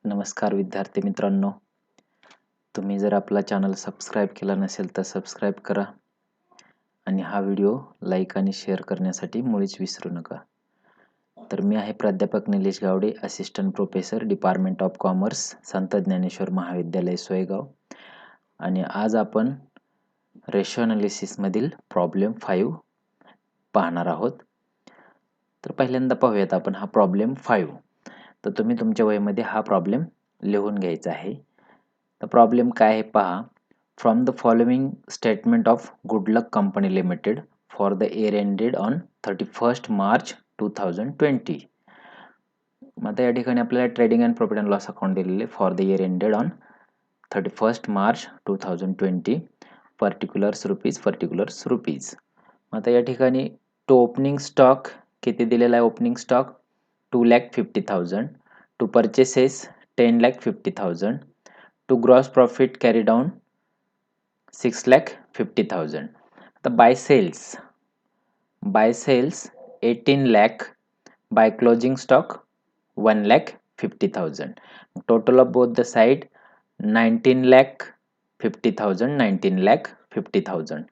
नमस्कार विद्यार्थी मित्रांनो, तुम्ही जर आपला चॅनल सबस्क्राईब केला नसेल तर सबस्क्राईब करा आणि हा व्हिडिओ लाईक आणि शेअर करण्यासाठी मुळीच विसरू नका. तर मी आहे प्राध्यापक Nilesh Gawade, assistant professor, department of commerce, Sant Dnyaneshwar महाविद्यालय सोयगाव. आणि आज आपण रेशो अनालिसिसमधील प्रॉब्लेम 5 पाहणार आहोत. तर पहिल्यांदा पाहूयात आपण हा प्रॉब्लेम 5. तर तुम्ही तुमच्या वहीमध्ये हा प्रॉब्लेम लिहून घ्यायचा आहे. तर प्रॉब्लेम काय आहे पहा. From the following statement of good luck company limited for the year ended on 31st March 2020. मग आता या ठिकाणी आपल्याला trading and profit and loss account दिलेले for the year ended on 31st March 2020, particulars rupees. आता या ठिकाणी टू ओपनिंग स्टॉक किती दिलेला आहे? Opening stock 2,50,000, to purchases 10,50,000, to gross profit carry down 6,50,000. आता by sales 18 lakh, by closing stock 1,50,000. Total of both the side 19,50,000.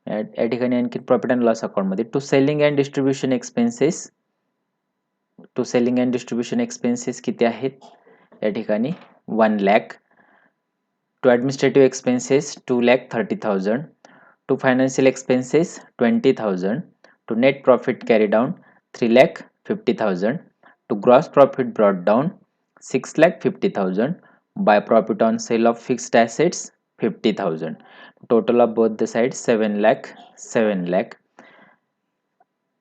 या ठिकाणी आणखी प्रॉफिट अँड लॉस अकाउंट मध्ये to selling and distribution expenses किती आहेत? या ठिकाणी 1 lakh. To administrative expenses 2,30,000, to financial expenses 20,000, to net profit carry down 3,50,000, to gross profit brought down 6,50,000, by profit on sale of fixed assets 50,000. Total of both the side 7 lakh.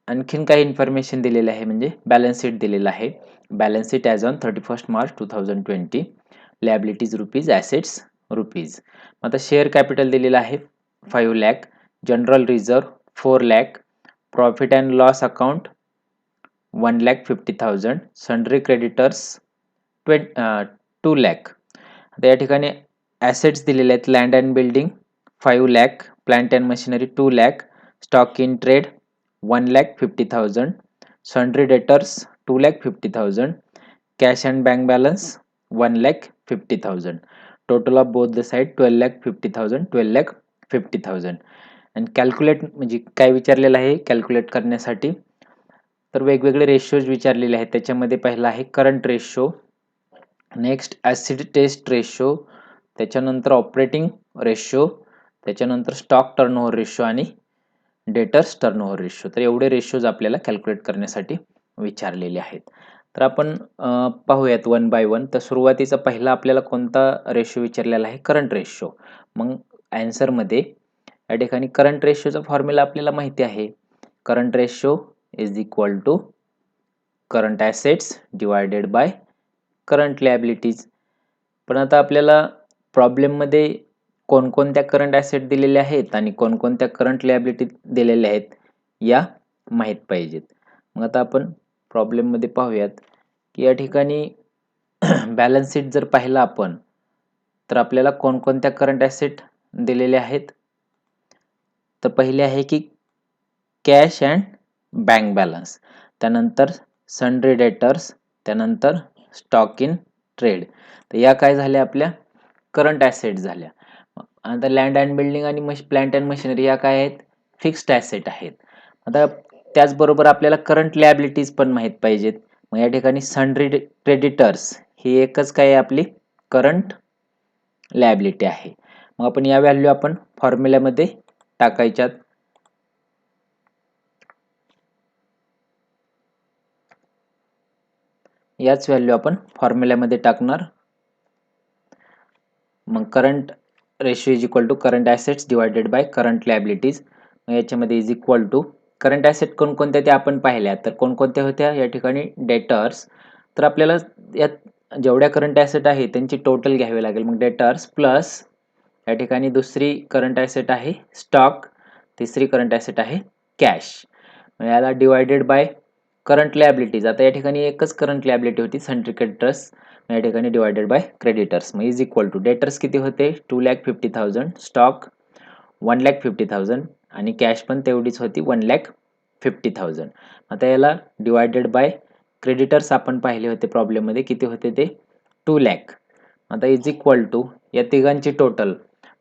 आणखीन काही information दिलेलं आहे, म्हणजे balance sheet दिलेलं आहे. Balance sheet as on 31st March 2020, liabilities rupees, assets rupees. आता share capital दिलेलं आहे 5 lakh, general reserve 4 lakh, profit and loss account 1,50,000, sundry creditors 2 lakh. आता या ठिकाणी ॲसेट्स दिलेले आहेत. Land and building 5 lakh, plant and machinery 2 lakh, stock in trade 1,50,000, sundry debtors 2,50,000, cash and bank balance 1,50,000. Total of both the side 12,50,000. आणि calculate म्हणजे काय विचारलेलं आहे कॅल्क्युलेट करण्यासाठी? तर वेगवेगळे रेशोज विचारलेले आहेत. त्याच्यामध्ये पहिला आहे current ratio, next acid test ratio, त्याच्यानंतर ऑपरेटिंग रेशो, त्याच्यानंतर स्टॉक टर्नओव्हर रेशो आणि डेटर्स टर्नओव्हर रेशो. तर एवढे रेशोज आपल्याला कॅल्क्युलेट करण्यासाठी विचारलेले आहेत. तर आपण पाहूयात वन बाय वन. तर सुरुवातीचा पहिला आपल्याला कोणता रेशो विचारलेला आहे? Current ratio. मग ॲन्सरमध्ये या ठिकाणी करंट रेशोचा फॉर्म्युला आपल्याला माहिती आहे. Current ratio is equal to current assets divided by current liabilities. पण आता आपल्याला प्रॉब्लेममध्ये कोणकोणत्या करंट ॲसेट दिलेल्या आहेत आणि कोणकोणत्या करंट लायबिलिटी दिलेल्या आहेत या माहीत पाहिजेत. मग आता आपण प्रॉब्लेममध्ये पाहूयात की या ठिकाणी बॅलन्स शीट जर पाहिला आपण तर आपल्याला कोणकोणत्या करंट ॲसेट दिलेल्या आहेत? तर पहिले आहे की कॅश अँड बँक बॅलन्स, त्यानंतर सन्ड्री डेटर्स, त्यानंतर स्टॉक इन ट्रेड. तर या काय झाल्या? आपल्या करंट ॲसेट झाल्या. आता लँड अँड बिल्डिंग आणि प्लांट अँड मशिनरी या काय आहेत? फिक्स्ड ॲसेट आहेत. आता त्याचबरोबर आपल्याला करंट लायबिलिटीज पण माहीत पाहिजेत. मग या ठिकाणी सन्ड्री क्रेडिटर्स ही एकच काय आहे? आपली करंट लायबिलिटी आहे. मग आपण या व्हॅल्यू आपण फॉर्म्युल्यामध्ये टाकायच्यात. याच व्हॅल्यू आपण फॉर्म्युल्यामध्ये टाकणार. मग current ratio is equal to current assets divided by current liabilities. मग याच्यामध्ये is equal to current asset कोणकोणत्या ते आपण पाहिल्या. तर कोणकोणत्या होत्या? या ठिकाणी डेटर्स. तर आपल्याला यात जेवढ्या करंट ॲसेट आहे त्यांची टोटल घ्यावी लागेल. मग डेटर्स प्लस या ठिकाणी दुसरी करंट ॲसेट आहे स्टॉक, तिसरी करंट ॲसेट आहे कॅश. याला डिवायडेड बाय करंट लायबिलिटीज. आता या ठिकाणी एकच करंट लायबिलिटी होती सन्ड्री क्रेडिटर्स, या ठिकाणी डिवायडेड बाय क्रेडिटर्स. मग इज इक्वल टू डेटर्स किती होते? 2,50,000, स्टॉक 1,50,000 आणि कॅश पण तेवढीच होती 1,50,000. आता याला डिवायडेड बाय क्रेडिटर्स आपण पाहिले होते प्रॉब्लेममध्ये किती होते ते 2 लाख. आता इज इक्वल टू या तिघांची टोटल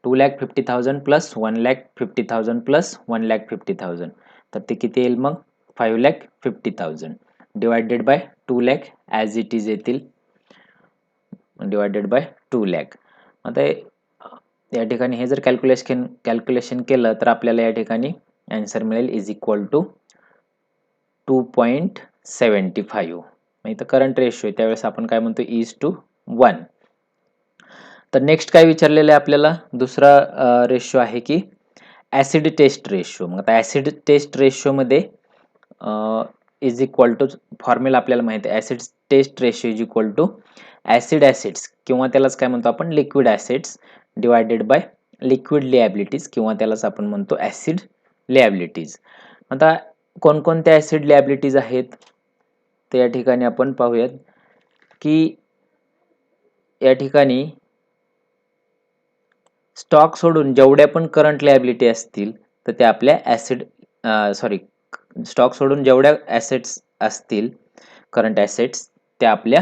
2,50,000 प्लस 1,50,000 प्लस 1,50,000, तर ते किती येईल मग 5,50,000 divided by 2 lakh as it is येतील, डिवायडेड बाय 2 लाख. आता या ठिकाणी हे जर कॅल्क्युलेशन केलं तर आपल्याला या ठिकाणी आन्सर मिळेल इज इक्वल टू 2.75. इथं करंट रेशो आहे, त्यावेळेस आपण काय म्हणतो इज टू 1. तर नेक्स्ट काय विचारलेलं आहे आपल्याला, दुसरा रेशो आहे की ॲसिड टेस्ट रेशो. मग आता ॲसिड टेस्ट रेशोमध्ये इज इक्वल टू फॉर्म्युला आपल्याला माहिती आहे, acid test ratio is equal to acid acids किंवा त्यालाच काय म्हणतो आपण liquid acids divided by liquid liabilities किंवा त्यालाच आपण म्हणतो ॲसिड लिॲबिलिटीज. आता कोणकोणत्या ॲसिड लिॲबिलिटीज आहेत ते या ठिकाणी आपण पाहूयात की या ठिकाणी स्टॉक सोडून जेवढ्या पण करंट लायबिलिटी असतील तर त्या आपल्या स्टॉक सोडून जेवढ्या ॲसेट्स असतील करंट ॲसेट्स त्या आपल्या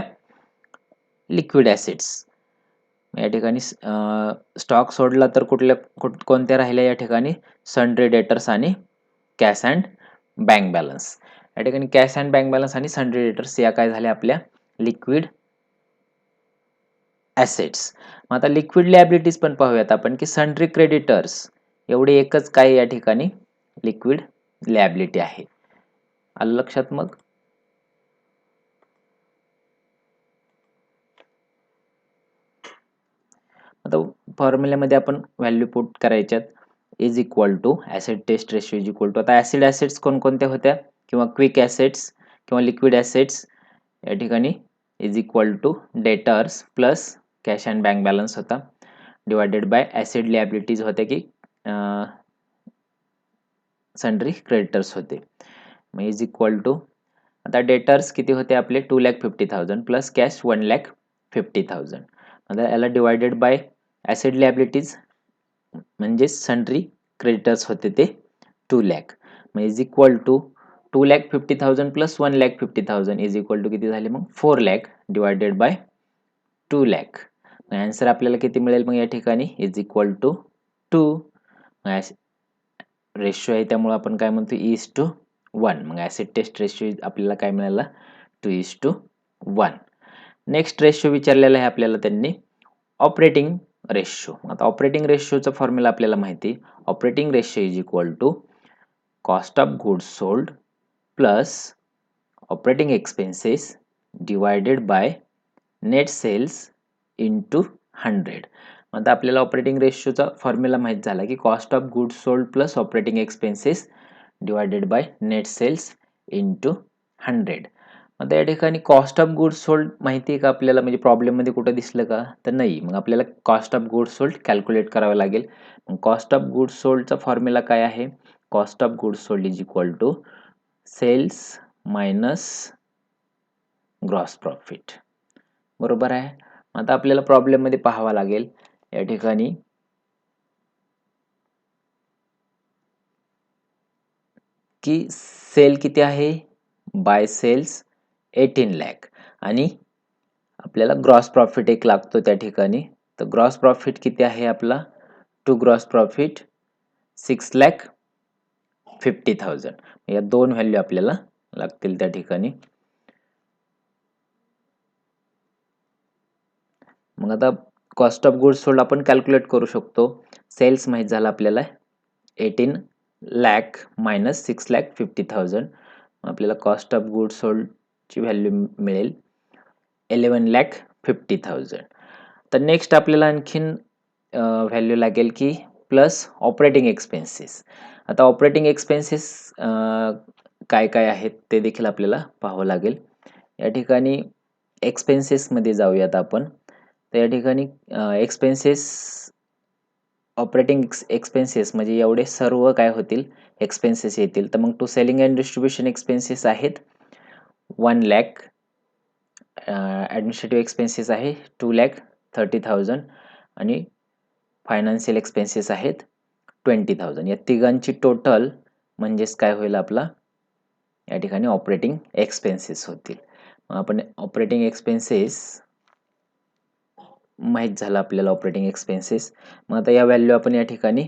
लिक्विड ॲसेट्स. या ठिकाणी स्टॉक सोडला तर कोणत्या राहिल्या या ठिकाणी सन्ड्री डेटर्स आणि कॅश अँड बँक बॅलन्स. या ठिकाणी कॅश अँड बँक बॅलन्स आणि सन्ड्री डेटर्स या काय झाल्या आपल्या लिक्विड ॲसेट्स. मग आता लिक्विड लायबिलिटीज पण पाहूयात आपण की सन्ड्री क्रेडिटर्स एवढे एकच काय या ठिकाणी लिक्विड लायबिलिटी आहे. आलं लक्षात. मग आता फॉर्म्युल्यामध्ये आपण व्हॅल्यू पुट करायच्यात is equal to acid test ratio is equal to, आता ॲसिड ॲसेट्स कोणकोणत्या होत्या किंवा क्विक ॲसेट्स किंवा लिक्विड ॲसेट्स या ठिकाणी is equal to debtors plus cash and bank balance होता डिवायडेड बाय ॲसिड लिॲबिलिटीज होते की सन्ड्री क्रेडिटर्स होते. मग इज इक्वल टू आता डेटर्स किती होते आपले 2,50,000 प्लस कॅश 1,50,000. आता याला डिवायडेड बाय ॲसिड लिॲबिलिटीज म्हणजे सन्ड्री क्रेडिटर्स होते ते 2 लाख. मग is equal to 2,50,000 plus 1,50,000 is equal to किती झाले मग 4 lakh divided by 2 lakh. Answer आपल्याला किती मिळेल मग या ठिकाणी इज इक्वल टू 2. रेशो आहे त्यामुळे आपण काय म्हणतो इज टू 1. मग ॲसिड टेस्ट रेशो आपल्याला काय मिळाला 2:1. नेक्स्ट रेशो विचारलेला आहे आपल्याला त्यांनी ऑपरेटिंग रेशो. आता ऑपरेटिंग रेशोचा फॉर्म्युला आपल्याला माहिती, operating ratio is equal to cost of goods sold plus operating expenses divided by net sales into 100. आता आपल्याला ऑपरेटिंग रेशोचा फॉर्म्युला माहीत झाला की cost of goods sold plus operating expenses divided by net sales into 100. आता या ठिकाणी cost of goods sold माहिती आहे का आपल्याला, म्हणजे प्रॉब्लेममध्ये कुठं दिसलं का तर नाही. मग आपल्याला cost of goods sold calculate करावं लागेल. मग कॉस्ट ऑफ गुड्स सोल्डचा फॉर्म्युला काय आहे, cost of goods sold is equal to sales minus gross profit. बरोबर आहे. आता आपल्याला प्रॉब्लेममध्ये पाहावं लागेल या ठिकाणी की सेल किती आहे, बाय सेल्स 18 लाख आणि आपल्याला ग्रॉस प्रॉफिट एक लागतो त्या ठिकाणी. तर ग्रॉस प्रॉफिट किती आहे आपला, टू ग्रॉस प्रॉफिट 6,50,000. या दोन व्हॅल्यू आपल्याला लागतील त्या ठिकाणी. मग आता कॉस्ट ऑफ गुड्स सोल्ड आपण कॅल्क्युलेट करू शकतो. सेल्स माहीत झाला आपल्याला 18 लाख मायनस 6,50,000. आपल्याला कॉस्ट ऑफ गुड्स सोल्डची व्हॅल्यू मिळेल 11,50,000. तर नेक्स्ट आपल्याला आणखीन व्हॅल्यू लागेल की प्लस ऑपरेटिंग एक्सपेन्सेस. आता ऑपरेटिंग एक्सपेन्सेस काय काय आहेत ते देखील आपल्याला पाहावं लागेल. या ठिकाणी एक्सपेन्सेसमध्ये जाऊयात आपण. तर या ठिकाणी एक्सपेन्सेस ऑपरेटिंग एक्सपेन्सेस म्हणजे एवढे सर्व काय होतील एक्सपेन्सेस येतील. तर मग to selling and distribution expenses आहेत 1 लाख, ॲडमिनिस्ट्रेटिव्ह एक्सपेन्सेस आहे 2,30,000 आणि फायनान्शियल एक्सपेन्सेस आहेत 20,000. या तिघांची टोटल म्हणजेच काय होईल आपला या ठिकाणी ऑपरेटिंग एक्सपेन्सेस होतील. आपण ऑपरेटिंग एक्सपेन्सेस माहीत झालं आपल्याला ऑपरेटिंग एक्सपेन्सेस. मग आता या व्हॅल्यू आपण या ठिकाणी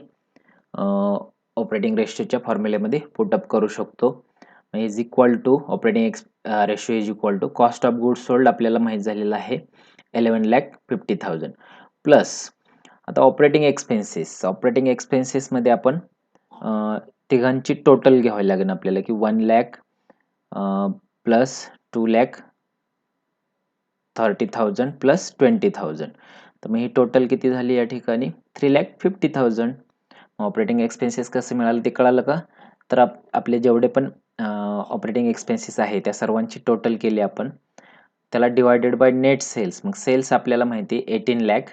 ऑपरेटिंग रेशोच्या फॉर्म्युल्यामध्ये पुटअप करू शकतो. Is equal to operating ratio is equal to cost of goods sold आपल्याला माहीत झालेलं आहे 11,50,000 प्लस आता ऑपरेटिंग एक्सपेन्सेस मध्ये आपण तिघांची टोटल घ्यावी लागेल आपल्याला की 1,00,000 प्लस 2,30,000 प्लस 20,000. तर मग ही टोटल किती झाली या ठिकाणी 3,50,000. ऑपरेटिंग एक्सपेन्सेस कसं मिळालं ते कळालं का? तर आपले जेवढे पण ऑपरेटिंग एक्सपेन्सेस आहे त्या सर्वांची टोटल केली आपण, त्याला डिवायडेड बाय नेट सेल्स. मग सेल्स आपल्याला माहिती आहे 18,00,000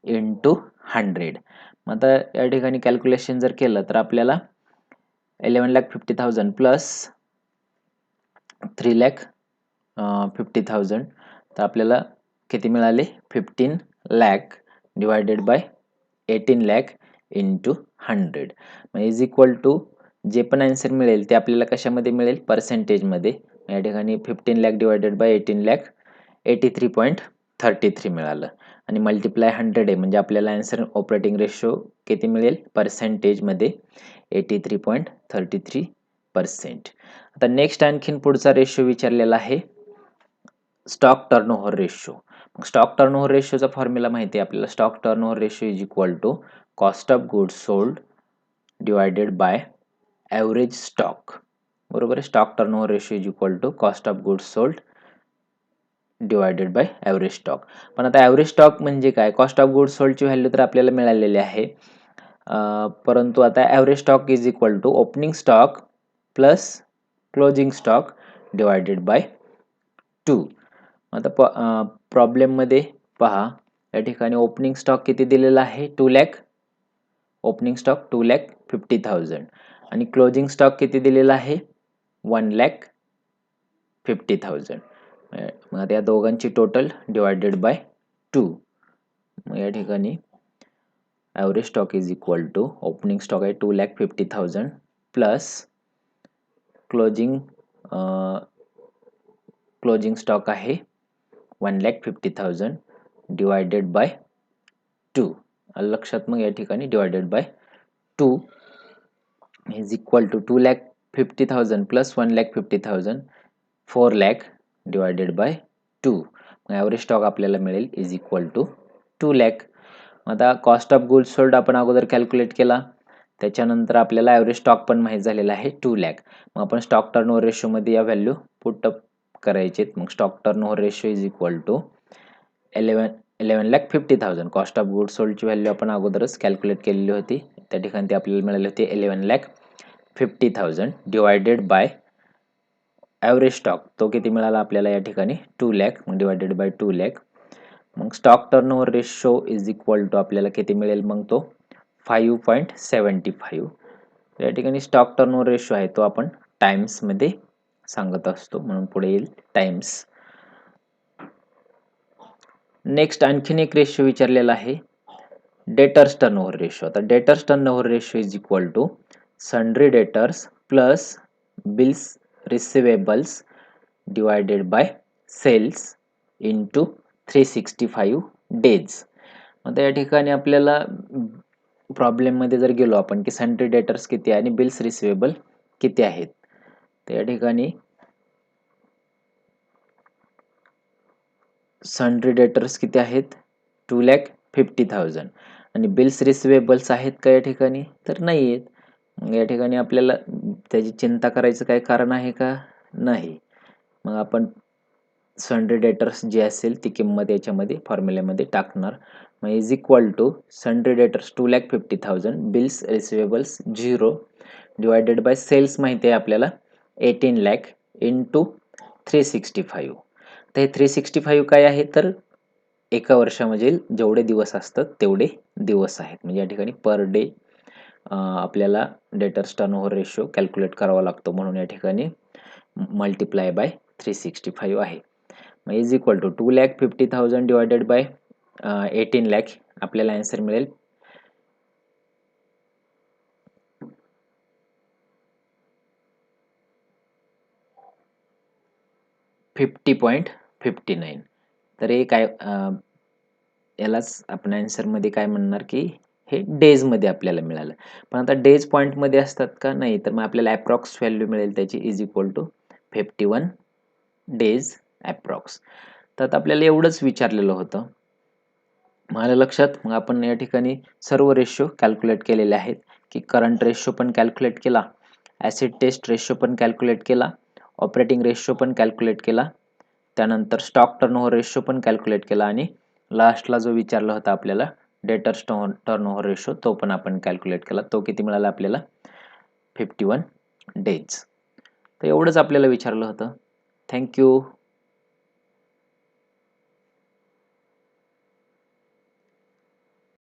इंटू 100. मग आता या ठिकाणी कॅल्क्युलेशन जर केलं तर आपल्याला 11,50,000 प्लस 3,50,000 तर आपल्याला किती मिळाले 15,00,000 डिवायडेड बाय 18,00,000 इंटू 100. मग इज इक्वल टू जे पण आन्सर मिळेल ते आपल्याला कशामध्ये मिळेल पर्सेंटेजमध्ये. या ठिकाणी 15,00,000 डिवायडेड बाय 18,00,000 83.33 मिळालं आणि मल्टिप्लाय 100 आहे म्हणजे आपल्याला आन्सर ऑपरेटिंग रेशो किती मिळेल पर्सेंटेजमध्ये 83.33%. आता नेक्स्ट आणखीन पुढचा रेशो विचारलेला आहे stock turnover ratio. Stock turnover रेशोचा फॉर्म्युला माहिती आहे आपल्याला. Stock turnover ratio is equal to cost of goods sold divided by average stock. बरोबर आहे. Stock turnover ratio is equal to cost of goods sold divided by average stock. पण आता average stock म्हणजे काय? Cost of goods सोल्डची value तर आपल्याला मिळालेली आहे, परंतु आता average stock is equal to opening stock plus closing stock divided by 2. आता प्रॉब्लेममध्ये पहा या ठिकाणी ओपनिंग स्टॉक किती दिलेला आहे 2,00,000. ओपनिंग स्टॉक 2,50,000 आणि क्लोजिंग स्टॉक किती दिलेला आहे 1,50,000. मग आता या दोघांची टोटल डिवायडेड बाय 2. मग या ठिकाणी average stock is equal to opening stock आहे 2,50,000 प्लस क्लोजिंग स्टॉक आहे 1,50,000 डिवायडेड बाय 2. लक्षात मग या ठिकाणी divided by 2 is equal to 2,50,000 plus 1,50,000 4,00,000 divided by 2. मग ॲव्हरेज स्टॉक आपल्याला मिळेल इज इक्वल टू 2,00,000. आता कॉस्ट ऑफ गुड्स सोल्ड आपण अगोदर कॅल्क्युलेट केला, त्याच्यानंतर आपल्याला ॲव्हरेज स्टॉक पण माहीत झालेला आहे 2,00,000. मग आपण स्टॉक टर्नओव्हर रेशोमध्ये या व्हॅल्यू पुटअप करायचे. मग stock turnover ratio is equal to 11,50,000 cost of goods सोल्डची व्हॅल्यू आपण अगोदरच कॅल्क्युलेट केलेली होती, त्या ठिकाणी ती आपल्याला मिळाली होती 11,50,000 डिवायडेड बाय ॲव्हरेज स्टॉक तो किती मिळाला आपल्याला या ठिकाणी 2,00,000. मग डिवायडेड बाय 2,00,000. मग stock turnover ratio is equal to आपल्याला किती मिळेल मग तो 5.75. या ठिकाणी स्टॉक टर्नओव्हर रेशो आहे तो आपण टाइम्समध्ये सांगत असतो म्हणून पुढे येईल टाइम्स. नेक्स्ट आणखीन एक रेशो विचारलेला आहे डेटर्स टर्नओव्हर रेशो. आता debtors turnover ratio is equal to sundry debtors plus bills receivables divided by sales into 365 days. आता या ठिकाणी आपल्याला प्रॉब्लेममध्ये जर गेलो आपण की सन्ड्री डेटर्स किती आहे आणि बिल्स रिसिवेबल किती आहेत, तर या ठिकाणी सन्ड्री डेटर्स किती आहेत 2,50,000 आणि बिल्स रिसिवेबल्स आहेत का या ठिकाणी, तर नाही आहेत. मग या ठिकाणी आपल्याला त्याची चिंता करायचं काही कारण आहे का, नाही. मग आपण सन्ड्री डेटर्स जी असेल ती किंमत याच्यामध्ये फॉर्म्युल्यामध्ये टाकणार. मग is equal to sundry debtors 2,50,000 bills receivables 0 divided by sales माहिती आहे आपल्याला 18,00,000 इंटू 365. तर हे 365 काय आहे तर एका वर्षामध्ये जेवढे दिवस असतात तेवढे दिवस आहेत. म्हणजे या ठिकाणी पर डे आपल्याला डेटर्स टर्नओव्हर रेशो कॅल्क्युलेट करावा लागतो म्हणून या ठिकाणी मल्टिप्लाय बाय 365 आहे. मग is equal to 2,50,000 divided by 18,00,000 आपल्याला आन्सर मिळेल 50.59. तर हे काय यालाच आपण आन्सरमध्ये काय म्हणणार की हे डेजमध्ये आपल्याला मिळालं. पण आता डेज पॉईंटमध्ये असतात का? नाही. तर मग आपल्याला अप्रॉक्स व्हॅल्यू मिळेल त्याची is equal to 51 days approx. तर आता आपल्याला एवढंच विचारलेलं होतं. मला लक्षात, मग आपण या ठिकाणी सर्व रेशो कॅल्क्युलेट केलेले आहेत की करंट रेशो पण कॅल्क्युलेट केला, ॲसिड टेस्ट रेशो पण कॅल्क्युलेट केला, ऑपरेटिंग रेशो पण कॅल्क्युलेट केला, त्यानंतर स्टॉक टर्नओव्हर रेशो पण कॅल्क्युलेट केला आणि लास्टला जो विचारला होता आपल्याला डेटर्स टर्नओव्हर रेशो तो पण आपण कॅल्क्युलेट केला. तो किती मिळाला आपल्याला? 51 डेज. तर एवढंच आपल्याला विचारलं होतं. थँक्यू.